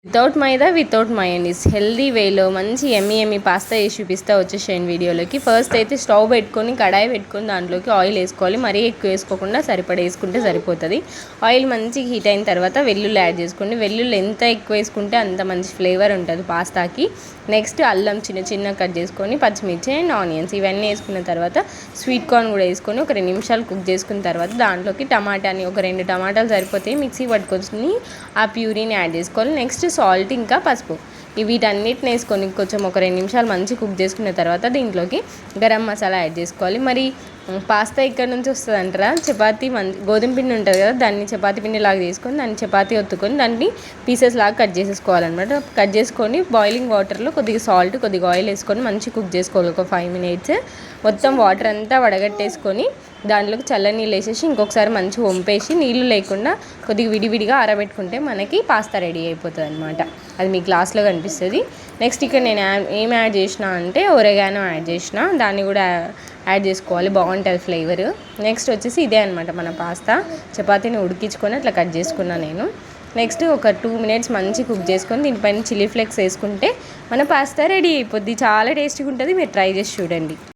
Without మైదా without mayonnaise healthy వేలో మంచి ఎమ్మి pasta వేసి చూపిస్తా వచ్చేసేయండి వీడియోలోకి. ఫస్ట్ అయితే స్టవ్ పెట్టుకొని కడాయి పెట్టుకొని దాంట్లోకి ఆయిల్ వేసుకోవాలి. మరీ ఎక్కువ వేసుకోకుండా సరిపడా వేసుకుంటే సరిపోతుంది. ఆయిల్ మంచి హీట్ అయిన తర్వాత వెల్లుల్లి యాడ్ చేసుకోండి. వెల్లుల్లి ఎంత ఎక్కువ వేసుకుంటే అంత మంచి ఫ్లేవర్ ఉంటుంది పాస్తాకి. నెక్స్ట్ అల్లం చిన్న కట్ చేసుకొని, పచ్చిమిర్చి అండ్ ఆనియన్స్ ఇవన్నీ వేసుకున్న తర్వాత స్వీట్ కార్న్ కూడా వేసుకొని ఒక 2 నిమిషాలు కుక్ చేసుకున్న తర్వాత దాంట్లోకి టమాటాని ఒక 2 టమాటాలు సరిపోతాయి మిక్సీ పట్టుకొని ఆ ప్యూరీని యాడ్ చేసుకోవాలి. నెక్స్ట్ సాల్ట్ ఇంకా పసుపు వీటన్నిటిని వేసుకొని కొంచెం ఒక 2 నిమిషాలు మంచి కుక్ చేసుకున్న తర్వాత దీంట్లోకి గరం మసాలా యాడ్ చేసుకోవాలి. మరి పాస్తా ఇక్కడ నుంచి వస్తుంది అంటారా? చపాతీ గోధుమ పిండి ఉంటుంది కదా, దాన్ని చపాతీ పిండి లాగా తీసుకొని దాన్ని చపాతీ ఒత్తుకొని దాన్ని పీసెస్ లాగా కట్ చేసేసుకోవాలన్నమాట. కట్ చేసుకొని బాయిలింగ్ వాటర్లో కొద్దిగా సాల్ట్ కొద్దిగా ఆయిల్ వేసుకొని మంచి కుక్ చేసుకోవాలి ఒక 5 మినిట్స్. మొత్తం వాటర్ అంతా వడగట్టేసుకొని దాంట్లోకి చల్ల నీళ్ళు వేసేసి ఇంకొకసారి మంచిగా వంపేసి నీళ్ళు లేకుండా కొద్దిగా విడివిడిగా ఆరబెట్టుకుంటే మనకి పాస్తా రెడీ అయిపోతుంది అనమాట. అది మీ గ్లాస్లో కనిపిస్తుంది. నెక్స్ట్ ఇక్కడ నేను ఏం యాడ్ చేసిన అంటే ఒరెగానో యాడ్ చేసిన, దాన్ని కూడా యాడ్ చేసుకోవాలి, బాగుంటుంది ఫ్లేవర్. నెక్స్ట్ వచ్చేసి ఇదే అనమాట మన పాస్తా. చపాతీని ఉడికించుకొని అట్లా కట్ చేసుకున్నాను నేను. నెక్స్ట్ ఒక 2 మినిట్స్ మంచి కుక్ చేసుకొని దీనిపైన చిల్లీ ఫ్లేక్స్ వేసుకుంటే మన పాస్తా రెడీ అయిపోద్ది. చాలా టేస్టీగా ఉంటుంది, మీరు ట్రై చేసి చూడండి.